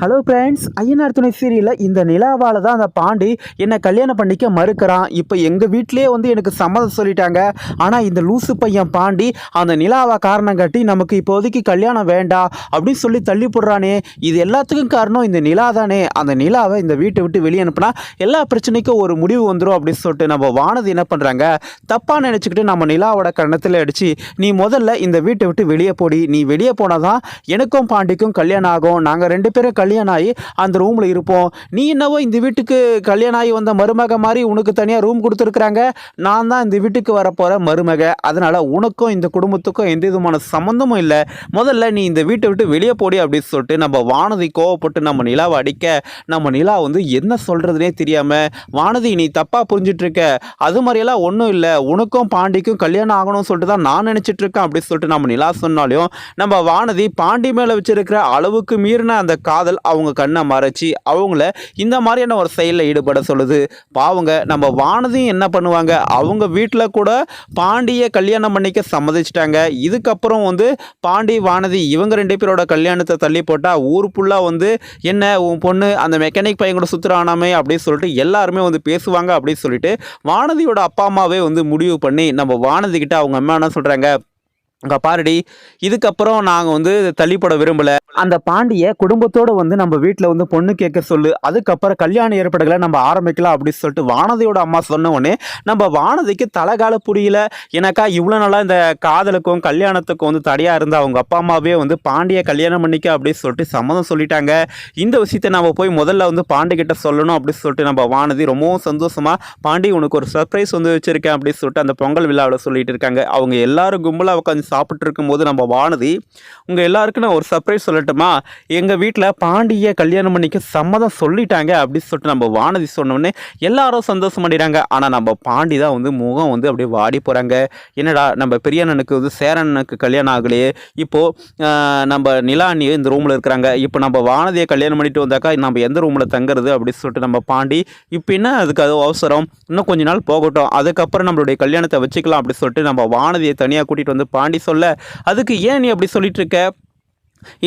Hello friends, Ayyanar துணை சீரியலில் இந்த நிலாவால் தான் அந்த பாண்டி என்னை கல்யாணம் பண்ணிக்க மறுக்கிறான். இப்போ எங்கள் வீட்டிலே வந்து எனக்கு சம்மதம் சொல்லிட்டாங்க. ஆனால் இந்த லூசு பையன் பாண்டி அந்த நிலாவை காரணம் காட்டி நமக்கு இப்போதைக்கு கல்யாணம் வேண்டாம் அப்படின்னு சொல்லி தள்ளி போடுறானே. இது எல்லாத்துக்கும் காரணம் இந்த நிலா தானே. அந்த நிலாவை இந்த வீட்டை விட்டு வெளியே அனுப்புனா எல்லா பிரச்சனைக்கும் ஒரு முடிவு வந்துடும் அப்படின்னு சொல்லிட்டு நம்ம வானதி என்ன பண்ணுறாங்க, தப்பாக நினச்சிக்கிட்டு நம்ம நிலாவோட கன்னத்தில் அடித்து, நீ முதல்ல இந்த வீட்டை விட்டு வெளியே போடி, நீ வெளியே போனால் தான் எனக்கும் பாண்டிக்கும் கல்யாணம் ஆகும், நாங்கள் ரெண்டு பேரும் கல்யாணம் ஆகி அந்த ரூமில் இருப்போம். நீ என்னவோ இந்த வீட்டுக்கு கல்யாணம் ஆகி வந்த மருமக மாதிரி உனக்கு தனியாக ரூம் கொடுத்துருக்குறாங்க. நான் தான் இந்த வீட்டுக்கு வரப்போகிற மருமக. அதனால் உனக்கும் இந்த குடும்பத்துக்கும் எந்த விதமான சம்மந்தமும் இல்லை. முதல்ல நீ இந்த வீட்டை விட்டு வெளியே போடி அப்படின்னு சொல்லிட்டு நம்ம வானதி கோவப்பட்டு நம்ம நிலாவை அடிக்க, நம்ம நிலா வந்து என்ன சொல்கிறதுனே தெரியாமல், வானதி நீ தப்பாக புரிஞ்சிட்ருக்க, அது மாதிரியெல்லாம் ஒன்றும் இல்லை, உனக்கும் பாண்டிக்கும் கல்யாணம் ஆகணும்னு சொல்லிட்டு தான் நான் நினச்சிட்ருக்கேன் அப்படின்னு சொல்லிட்டு நம்ம நிலா சொன்னாலையும் நம்ம வானதி பாண்டி மேலே வச்சிருக்கிற அளவுக்கு மீறின அந்த காதல் அவங்க கண்ணை மறைச்சி அவங்கள இந்த மாதிரியான ஒரு செயலில் ஈடுபட சொல்லுது. பாவங்க நம்ம வானதியும் என்ன பண்ணுவாங்க, அவங்க வீட்டில் கூட பாண்டியை கல்யாணம் பண்ணிக்க சம்மதிச்சிட்டாங்க. இதுக்கப்புறம் வந்து பாண்டி வானதி இவங்க ரெண்டு பேரோட கல்யாணத்தை தள்ளி போட்டால் ஊர் ஃபுல்லாக வந்து என்ன உன் பொண்ணு அந்த மெக்கானிக் பையன் கூட சுற்றுறானாமே அப்படின்னு சொல்லிட்டு எல்லாருமே வந்து பேசுவாங்க அப்படின்னு சொல்லிட்டு வானதியோட அப்பா அம்மாவே வந்து முடிவு பண்ணி நம்ம வானதி கிட்ட அவங்க அம்மா என்ன சொல்கிறாங்க, அங்கே பாருடி, இதுக்கப்புறம் நாங்கள் வந்து தள்ளிப்பட விரும்பலை, அந்த பாண்டியை குடும்பத்தோடு வந்து நம்ம வீட்டில் வந்து பொண்ணு கேட்க சொல்லு, அதுக்கப்புறம் கல்யாண ஏற்பாடுகளை நம்ம ஆரம்பிக்கலாம் அப்படின்னு சொல்லிட்டு வானதியோட அம்மா சொன்ன உடனே நம்ம வானதிக்கு தலைகால புரியல. எனக்கா இவ்வளோ நாளாக இந்த காதலுக்கும் கல்யாணத்துக்கும் வந்து தடையாக இருந்த அவங்க அப்பா அம்மாவே வந்து பாண்டியை கல்யாணம் பண்ணிக்க அப்படின்னு சொல்லிட்டு சம்மதம் சொல்லிட்டாங்க. இந்த விஷயத்தை நம்ம போய் முதல்ல வந்து பாண்டிகிட்ட சொல்லணும் அப்படின்னு சொல்லிட்டு நம்ம வானதி ரொம்பவும் சந்தோஷமாக, பாண்டி உனக்கு ஒரு சர்ப்ரைஸ் வந்து வச்சுருக்கேன் அப்படின்னு சொல்லிட்டு அந்த பொங்கல் விழாவில் சொல்லிட்டு இருக்காங்க. அவங்க எல்லாரும் கும்பலாக உட்காந்து சாப்பிட்டு இருக்கும்போது நம்ம வானதி, உங்கள் எல்லாருக்கும் நான் ஒரு சர்ப்ரைஸ் சொல்லட்டுமா, எங்கள் வீட்டில் பாண்டியை கல்யாணம் பண்ணிக்க சம்மதம் சொல்லிட்டாங்க அப்படின்னு சொல்லிட்டு நம்ம வானதி சொன்னோடனே எல்லாரும் சந்தோஷம் பண்ணிடுறாங்க. ஆனால் நம்ம பாண்டி தான் வந்து முகம் வந்து அப்படியே வாடி போகிறாங்க. என்னடா நம்ம பெரிய அண்ணனுக்கு வந்து சேரண்ணனுக்கு கல்யாணம் ஆகலையே, இப்போது நம்ம நிலா அண்ணி இந்த ரூமில் இருக்கிறாங்க, இப்போ நம்ம வானதியை கல்யாணம் பண்ணிட்டு வந்தாக்கா நம்ம எந்த ரூமில் தங்குறது அப்படின்னு சொல்லிட்டு நம்ம பாண்டி, இப்போ என்ன அதுக்கு அது அவசரம், இன்னும் கொஞ்ச நாள் போகட்டும், அதுக்கப்புறம் நம்மளுடைய கல்யாணத்தை வச்சுக்கலாம் அப்படின்னு சொல்லிட்டு நம்ம வானதியை தனியாக கூட்டிகிட்டு வந்து பாண்டி சொல்ல, அதுக்கு ஏன் நீ அப்படி சொல்லிட்டு இருக்க,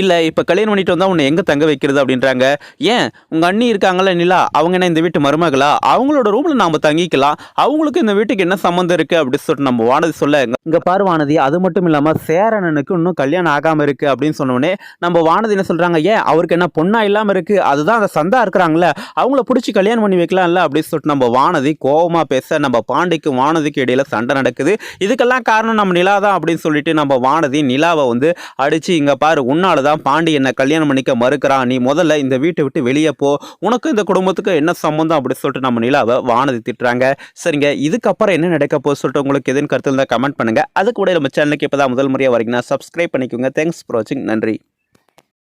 இல்லை இப்போ கல்யாணம் பண்ணிட்டு வந்தால் உன்னை எங்கே தங்க வைக்கிறது அப்படின்றாங்க. ஏன் உங்கள் அண்ணி இருக்காங்களே நிலா, அவங்க என்ன இந்த வீட்டு மருமகளா, அவங்களோட ரூமில் நாம் தங்கிக்கலாம், அவங்களுக்கு இந்த வீட்டுக்கு என்ன சம்மந்தம் இருக்குது அப்படின்னு சொல்லிட்டு நம்ம வானதி சொல்ல, இங்கே பாரு வானதி, அது மட்டும் இல்லாமல் சேரண்ணனுக்கு இன்னும் கல்யாணம் ஆகாமல் இருக்குது அப்படின்னு சொன்னோடனே நம்ம வானதி என்ன சொல்கிறாங்க, ஏன் அவருக்கு என்ன பொண்ணா இல்லாமல் இருக்குது, அதுதான் அந்த சந்தா இருக்கிறாங்களே அவங்கள பிடிச்சி கல்யாணம் பண்ணி வைக்கலாம்ல அப்படின்னு சொல்லிட்டு நம்ம வானதி கோபமாக பேச, நம்ம பாண்டிக்கும் வானதிக்கு இடையில சண்டை நடக்குது. இதுக்கெல்லாம் காரணம் நம்ம நிலா தான் அப்படின்னு சொல்லிட்டு நம்ம வானதி நிலாவை வந்து அடித்து, இங்கே பாரு உன்னால தான் பாண்டி என்ன கல்யாணம் பண்ணிக்க மறுக்கிறான், நீ முதல்ல இந்த வீட்டை விட்டு வெளியே போ, உனக்கு இந்த குடும்பத்துக்கு என்ன சம்பந்தம் அப்படி சொல்லிட்டு நம்ம நிலாவை வானதி திட்டுறாங்க. சரிங்க, இதுக்கப்புறம் என்ன நடக்க போகுது சொல்லிட்டு உங்களுக்கு எதுன்னு கருத்து இருந்தால் கமெண்ட் பண்ணுங்க. அதுக்கு கூட நம்ம சேனலுக்கு இப்போ தான் முதல் முறையாக வரீங்கன்னா சப்ஸ்கிரைப் பண்ணிக்கோங்க. தேங்க்ஸ் ஃபார் வாட்சிங். நன்றி.